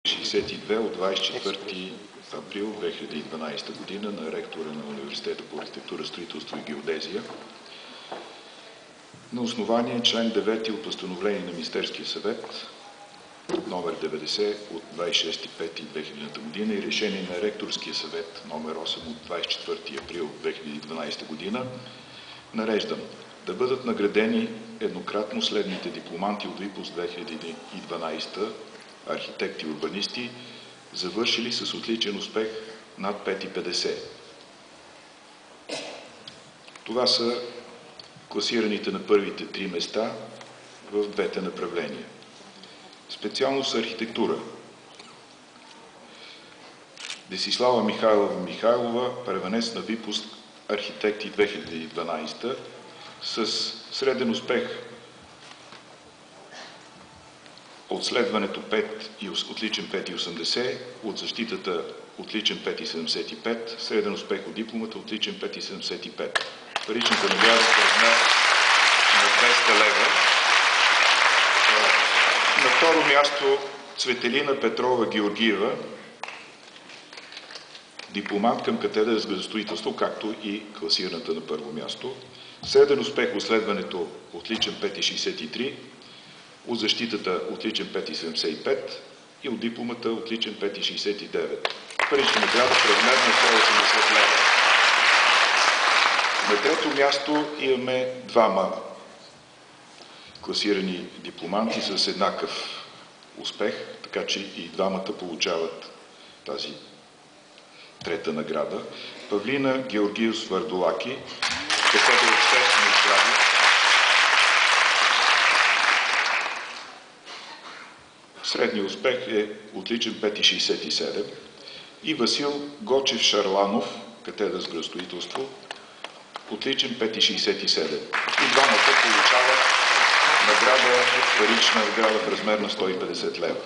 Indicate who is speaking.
Speaker 1: 62 от 24 април 2012 година на ректора на Университета по архитектура, строителство и геодезия на основание член 9 от постановление на Министерския съвет номер 90 от 26.5.2000 година и решение на ректорския съвет номер 8 от 24 април 2012 година нареждам да бъдат наградени еднократно следните дипломанти от ВИПУС 2012 архитекти и урбанисти, завършили с отличен успех над 5,50. Това са класираните на първите 3 места в двете направления. Специалност архитектура. Десислава Михайлова, първенец на ВИПУС архитекти 2012 с среден успех от следването 5 и отличен 5,80, от защитата отличен 5,75, среден успех от дипломата отличен 5,75. Паричната награда в размер на 200 лева. На второ място Цветелина Петрова Георгиева, дипломант към катедра за градостроителство, както и класираната на първо място. Среден успех от следването отличен 5,63, от защитата отличен 5,75 и от дипломата отличен 5,69. Парична награда в размер на 180 лева. На трето място имаме двама класирани дипломанти с еднакъв успех, така че и двамата получават тази трета награда. Павлина Георгиев Вардолаки, катедра обществено здраве, средният успех е отличен 5,67, и Васил Гочев Шарланов, катедра с градостроителство, отличен 5,67. И двамата получават парична награда в размер на 150 лева.